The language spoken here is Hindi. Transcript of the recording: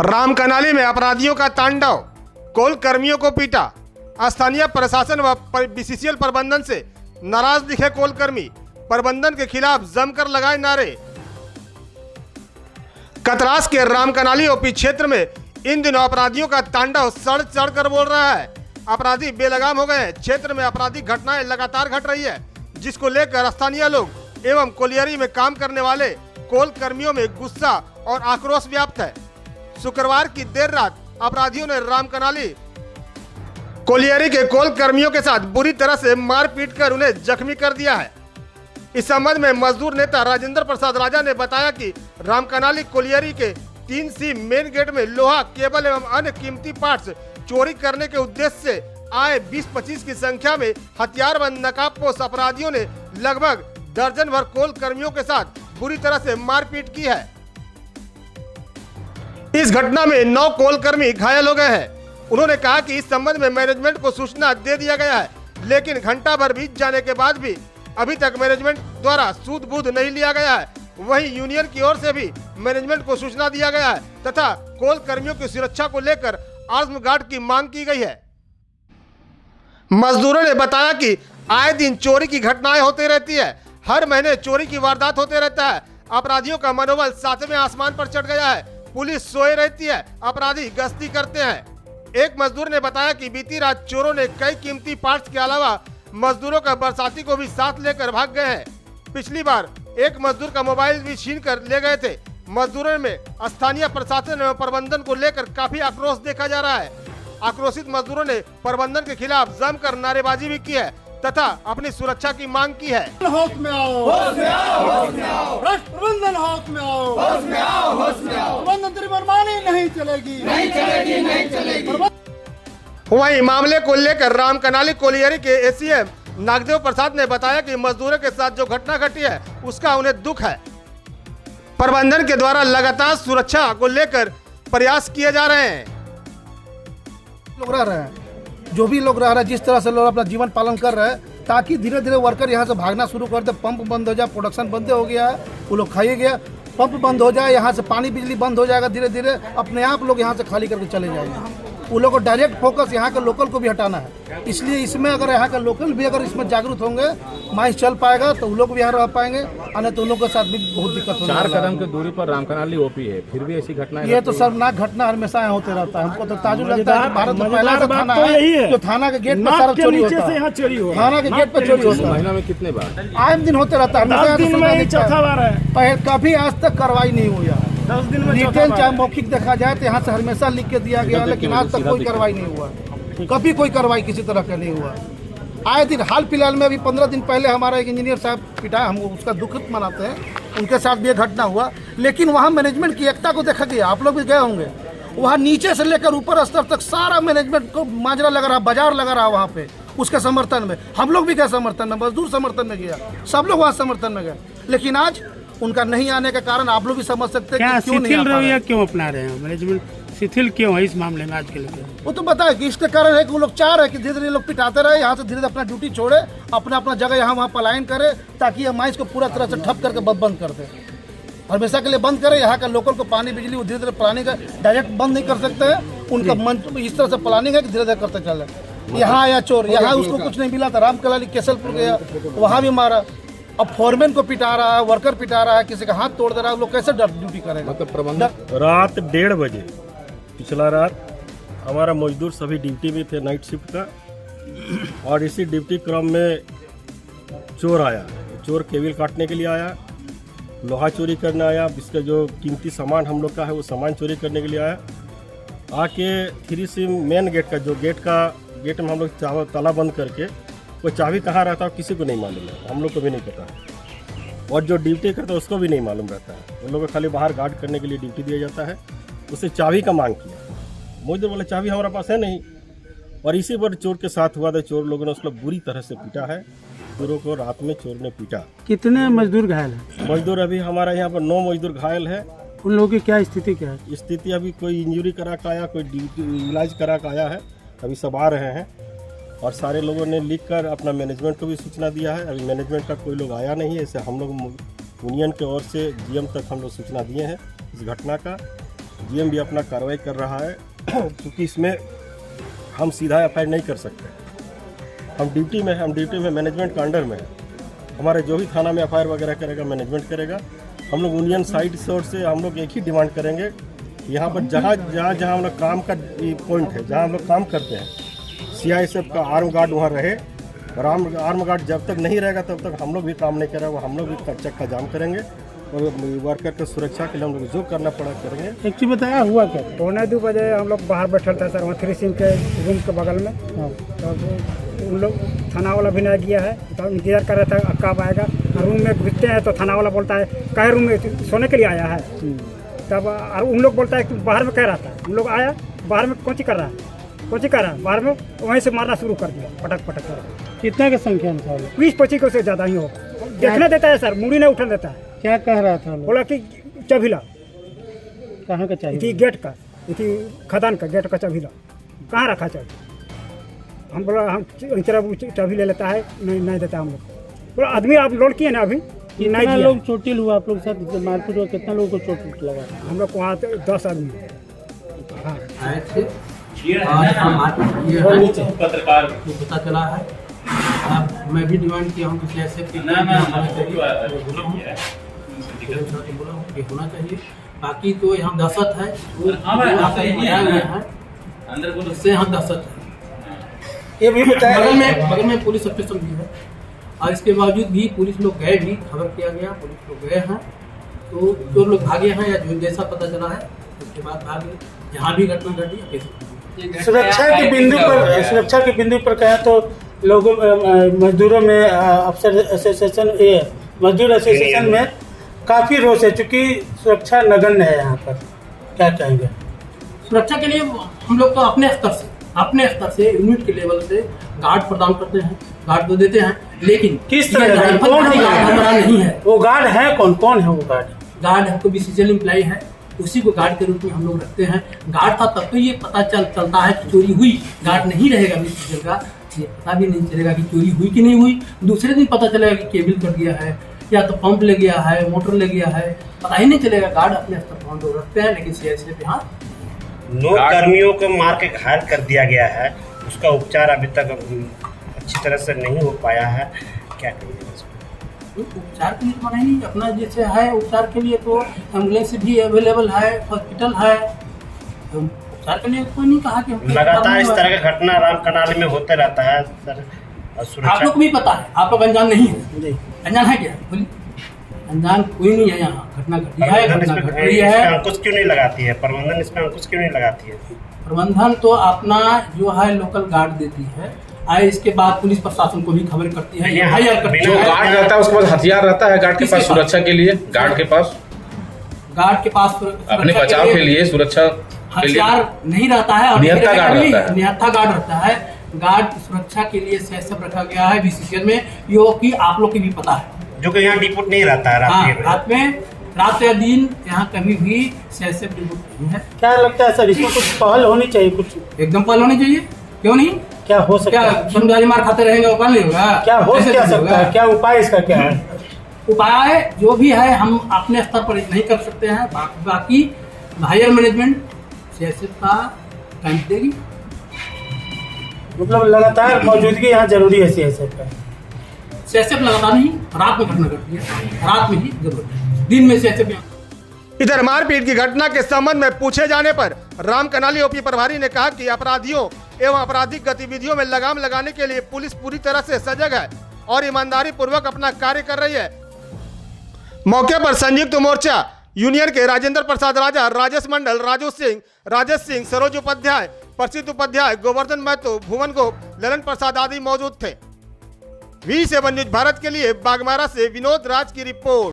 रामकनाली में अपराधियों का तांडव, कोल कर्मियों को पीटा। स्थानीय प्रशासन व बीसीसीएल प्रबंधन से नाराज दिखे कोल कर्मी, प्रबंधन के खिलाफ जमकर लगाए नारे। कतरास के रामकनाली ओपी क्षेत्र में इन दिनों अपराधियों का तांडव सड़ चढ़ कर बोल रहा है। अपराधी बेलगाम हो गए हैं। क्षेत्र में आपराधिक घटनाएं लगातार घट रही है, जिसको लेकर स्थानीय लोग एवं कोलियरी में काम करने वाले कोल कर्मियों में गुस्सा और आक्रोश व्याप्त है। शुक्रवार की देर रात अपराधियों ने रामकनाली कोलियरी के कोल कर्मियों के साथ बुरी तरह से मारपीट कर उन्हें जख्मी कर दिया है। इस संबंध में मजदूर नेता राजेंद्र प्रसाद राजा ने बताया कि रामकनाली कोलियरी के 3C मेन गेट में लोहा, केबल एवं अन्य कीमती पार्ट्स चोरी करने के उद्देश्य से आए 20-25 की संख्या में हथियारबंद नकाबपोश अपराधियों ने लगभग दर्जन भर कोल कर्मियों के साथ बुरी तरह से मारपीट की है। इस घटना में 9 कोल कर्मी घायल हो गए हैं। उन्होंने कहा कि इस संबंध में मैनेजमेंट को सूचना दे दिया गया है, लेकिन घंटा भर बीत जाने के बाद भी अभी तक मैनेजमेंट द्वारा सूद बूद नहीं लिया गया है। वहीं यूनियन की ओर से भी मैनेजमेंट को सूचना दिया गया है तथा कोल कर्मियों की सुरक्षा को लेकर आर्म्स गार्ड की मांग की गई है। मजदूरों ने बताया कि आए दिन चोरी की घटनाएं होती रहती है, हर महीने चोरी की वारदात होते रहता है। अपराधियों का मनोबल 7वें आसमान पर चढ़ गया है। पुलिस सोए रहती है, अपराधी गश्ती करते हैं। एक मजदूर ने बताया कि बीती रात चोरों ने कई कीमती पार्ट्स के अलावा मजदूरों का बरसाती को भी साथ लेकर भाग गए हैं। पिछली बार एक मजदूर का मोबाइल भी छीन कर ले गए थे। मजदूरों में स्थानीय प्रशासन एवं प्रबंधन को लेकर काफी आक्रोश देखा जा रहा है। आक्रोशित मजदूरों ने प्रबंधन के खिलाफ जमकर नारेबाजी भी की है तथा अपनी सुरक्षा की मांग की है। होश में आओ, होश में आओ, होश में आओ, प्रबंधन होश में आओ, होश में आओ, होश में आओ। प्रबंधन की मनमानी नहीं चलेगी, नहीं चलेगी, नहीं चलेगी। वहीं मामले को लेकर रामकनाली कोलियरी के एसीएम नागदेव प्रसाद ने बताया कि मजदूरों के साथ जो घटना घटी है उसका उन्हें दुख है। प्रबंधन के द्वारा लगातार सुरक्षा को लेकर प्रयास किए जा रहे हैं। लोग रह रहे हैं, जो भी लोग रह रहे हैं, जिस तरह से लोग अपना जीवन पालन कर रहे हैं, ताकि धीरे धीरे वर्कर यहाँ से भागना शुरू कर दे। पंप बंद हो जाए, प्रोडक्शन बंद हो गया है, वो लोग खाइए गया। पंप बंद हो जाए, यहाँ से पानी बिजली बंद हो जाएगा, धीरे धीरे अपने आप लोग यहाँ से खाली करके चले जाएंगे। वो लोग को डायरेक्ट फोकस यहाँ के लोकल को भी हटाना है। इसलिए इसमें अगर यहाँ का लोकल भी अगर इसमें जागरूक होंगे, माइस चल पाएगा तो वो लोग भी यहाँ रह पाएंगे, अन्य तो उन लोगों के साथ भी बहुत दिक्कत होगी। 4 कदम की दूरी पर रामकनाली ओपी है, फिर भी ऐसी घटना ये तो शर्मनाक घटना हमेशा होते रहता है। हमको तो ताजुब लगता है कि भारत में पहला ऐसा थाना है जो थाना के गेट पर सारा चोरी होता है। थाना के गेट पर चोरी होता है। महीना में कितने बार? आए दिन होते रहता है। चौथा बार है। कभी आज तक कार्रवाई नहीं हुई है। 10 दिन में डिटेल चाहे मौखिक देखा जाए तो यहाँ से हमेशा लिख के दिया गया, लेकिन आज तक कोई कार्रवाई नहीं हुआ। कभी कोई कार्रवाई किसी तरह का नहीं हुआ। आए दिन हाल फिलहाल में अभी 15 दिन पहले हमारा एक इंजीनियर साहब पिटा, हम उसका दुख मनाते हैं, उनके साथ भी एक घटना हुआ। लेकिन वहाँ मैनेजमेंट की एकता को देखा गया, आप लोग भी गए होंगे। वहाँ नीचे से लेकर ऊपर स्तर तक सारा मैनेजमेंट को माजरा लगा रहा, बाजार लगा रहा वहाँ पे उसके समर्थन में। हम लोग भी गए समर्थन में, मजदूर समर्थन में गया, सब लोग वहाँ समर्थन में गए। लेकिन आज उनका नहीं आने का कारण आप लोग भी समझ सकते हैं कि क्यों नहीं आ पा रहे हैं। क्यों अपना रहे हैं मैनेजमेंट, शिथिल क्यों है इस मामले में आज के लिए? वो तो बताए कि इसके कारण है कि वो लोग चाह रहे हैं कि धीरे धीरे लोग पिटाते रहे, यहाँ से धीरे धीरे अपना ड्यूटी छोड़े, अपना अपना जगह यहाँ वहाँ पलायन करे, ताकि ये माइस को पूरा तरह से ठप करके बंद कर दे, हमेशा के लिए बंद करे। यहाँ का लोकल को पानी बिजली वो धीरे धीरे प्लानिंग डायरेक्ट बंद नहीं कर सकते हैं। उनका मन इस तरह से प्लानिंग है कि धीरे धीरे करते चले। यहाँ आया चोर, यहाँ उसको कुछ नहीं मिला था, रामकनाली केसलपुर गया, वहाँ भी मारा। अब फोरमैन को पिटा रहा है, वर्कर पिटा रहा है, किसी का हाथ तोड़ दे रहा है, लोग कैसे ड्यूटी करेगा? मतलब प्रबंधन रात 1:30 बजे पिछला रात हमारा मजदूर सभी ड्यूटी में थे नाइट शिफ्ट का, और इसी ड्यूटी क्रम में चोर आया। चोर केबल काटने के लिए आया, लोहा चोरी करने आया, इसका जो कीमती सामान हम लोग का है वो सामान चोरी करने के लिए आया। आके 3C मेन गेट का जो गेट में हम लोग ताला बंद करके, वो चाबी कहाँ रहता है किसी को नहीं मालूम है, हम लोग को भी नहीं पता है, और जो ड्यूटी करता है उसको भी नहीं मालूम रहता है। उन लोगों को खाली बाहर गार्ड करने के लिए ड्यूटी दिया जाता है। उससे चाबी का मांग किया, मुझे बोला चाबी हमारे पास है नहीं, और इसी पर चोर के साथ हुआ था। चोर लोगों ने उसको बुरी तरह से पीटा है। चोरों को रात में चोर ने पीटा। कितने मजदूर घायल हैं? मजदूर अभी हमारा यहाँ पर 9 मजदूर घायल है। उन लोगों की क्या स्थिति क्या है? स्थिति अभी कोई इंजरी करा के आया, कोई इलाज करा के आया है, अभी सब आ रहे हैं। और सारे लोगों ने लिखकर अपना मैनेजमेंट को भी सूचना दिया है। अभी मैनेजमेंट का कोई लोग आया नहीं है, ऐसे हम लोग यूनियन के ओर से GM तक हम लोग सूचना दिए हैं इस घटना का। एसडीएम भी अपना कार्रवाई कर रहा है क्योंकि इसमें हम सीधा एफआईआर नहीं कर सकते। हम ड्यूटी में मैनेजमेंट का अंडर में है। हमारे जो भी थाना में एफआईआर वगैरह करेगा मैनेजमेंट करेगा। हम लोग यूनियन साइड से हम लोग एक ही डिमांड करेंगे कि यहाँ पर जहाँ हम लोग काम का पॉइंट है, जहाँ हम लोग काम करते हैं, सीआईएसएफ का आर्म गार्ड वहाँ रहे। और आर्म गार्ड जब तक नहीं रहेगा तब तक हम लोग भी काम नहीं करेंगे। हम लोग भी चक्का जाम करेंगे और वर्कर की सुरक्षा के लिए हम लोग जो करना पड़ा करेंगे। एक चीज बताया हुआ क्या? 2:45 बजे हम लोग बाहर बैठल था सर, वहाँ 3 सिंह के रूम के बगल में। तो उन लोग थाना वाला भी नहीं गया है, तो इंतजार कर रहा था कब आएगा। रूम में घुसते हैं तो थाना वाला बोलता है कहे रूम में सोने के लिए आया है। तब और उन लोग बोलता है कि बाहर में कह रहा था। हम लोग आया, बाहर में कौन ची कर रहा है, बाहर में वहीं से मारना शुरू कर दिया, पटक कर। कितना की संख्या में था? 20-25 से ज़्यादा ही हो। देखने देता है सर, मुड़ी नहीं उठने देता है। क्या कह रहा था? बोला कि चबीला कहाँ का चाहिए? इसी गेट का, इसी खदान का गेट का चबीला कहाँ रखा चाहिए। हम बोला हम चाबी ले लेता है, नहीं देता हम लोग। बोला आदमी आप लोड किए ना अभी, कितना लोग चोटिल हुआ आप लोग साथ मारपीट हुआ? कितना लोगों को चोट लगा? हम लोग वहाँ 10 आदमी आए थे और पत्रकार को पता चला है। मैं भी डिमांड किया हूँ कि ऐसे बोला हूँ कि होना चाहिए। बाकी तो यहाँ दहशत है, उससे यहाँ दहशत है। ये भी बगल में पुलिस स्टेशन भी है और इसके बावजूद भी पुलिस लोग गए भी, खबर किया गया, पुलिस लोग गए हैं। तो जो लोग भागे हैं या जो जैसा पता चला है उसके बाद भागे, जहाँ भी घटना घटी। सुरक्षा के बिंदु पर कहें तो लोगों मजदूरों में अफसर एसोसिएशन मजदूर एसोसिएशन में काफ़ी रोष है, चूँकि सुरक्षा नगण्य है यहाँ पर। क्या कहेंगे? सुरक्षा के लिए हम लोग तो अपने स्तर से यूनिट के लेवल से गार्ड प्रदान करते हैं, गार्ड तो देते हैं, लेकिन किस तरह कौन हमारा नहीं है। वो गार्ड है? कौन है वो गार्ड? गार्ड हमको बीसीसीएल एम्प्लॉई है, उसी को गार्ड के रूप में हम लोग रखते हैं। गार्ड था तब तो ये पता चलता है कि चोरी हुई। गार्ड नहीं रहेगा बीसीसीएल का, ये पता भी नहीं चलेगा कि चोरी हुई कि नहीं हुई। दूसरे दिन पता चलेगा कि केबल कर दिया है या तो पंप ले गया है, मोटर ले गया है, पता ही नहीं चलेगा। गार्ड अपने स्तर पर हम लोग रखते हैं, लेकिन सीआईएसएफ यहाँ 9 कर्मियों को मार के घायल कर दिया गया है। उसका उपचार अभी तक अच्छी तरह से नहीं हो पाया है। क्या करेंगे? उपचार के लिए तो मना नहीं, अपना जैसे है उपचार के लिए तो एम्बुलेंस भी अवेलेबल है, हॉस्पिटल है। उपचार के लिए कोई नहीं कहा कि लगातार इस तरह का घटना राम कनाली में होते रहता है सर। आप लोग को भी पता है, आप लोग अनजान नहीं है। अनजान है क्या? बोलिए, अनजान कोई नहीं है। यहाँ घटना घटी है, अंकुश क्यों नहीं लगाती है प्रबंधन? इसमें अंकुश क्यों नहीं लगाती है प्रबंधन? तो अपना जो है लोकल गार्ड देती है, आए इसके बाद पुलिस प्रशासन को भी खबर करती है। जो गार्ड रहता है उसके पास हथियार रहता है, गार्ड के पास सुरक्षा के लिए, गार्ड के पास अपने बचाव के लिए सुरक्षा हथियार नहीं रहता है और निहत्था गार्ड रहता है। गार्ड की सुरक्षा के लिए सीआईएसएफ रखा गया है बीसीसीएल में, यो कि आप लोग को भी पता है, जो कि यहाँ डिपोट नहीं रहता है रात या दिन यहाँ कभी भी सीआईएसएफ डिपोट नहीं है। क्या लगता है सर, इसमें कुछ पहल होनी चाहिए? कुछ एकदम पहल होनी चाहिए, क्यों नहीं? क्या हो सकता है? समझारी मार खाते रहेंगे वो पहल नहीं होगा? क्या हो सकता है? क्या उपाय इसका क्या है? उपाय जो भी है हम अपने स्तर पर नहीं कर सकते हैं। बाकी हायर मैनेजमेंट सीआईएसएफ का कैंप देगी। मतलब लगातार मौजूदगी यहाँ जरूरी है सीआईएसएफ का। सीआईएसएफ लगातार नहीं, रात में घटना घटती है, रात में ही जरूरत है, दिन में सीआईएसएफ। इधर मारपीट की घटना के संबंध में पूछे जाने पर राम कनाली ओपी प्रभारी ने कहा कि अपराधियों एवं आपराधिक गतिविधियों में लगाम लगाने के लिए पुलिस पूरी तरह से सजग है और ईमानदारी पूर्वक अपना कार्य कर रही है। मौके पर संयुक्त मोर्चा यूनियन के राजेंद्र प्रसाद राजा, राजेश मंडल, राजेश सिंह, सरोज उपाध्याय, प्रसिद्ध उपाध्याय, गोवर्धन महतो, भुवन गोप, ललन प्रसाद आदि मौजूद थे। V7 न्यूज भारत के लिए बागमारा से विनोद राज की रिपोर्ट।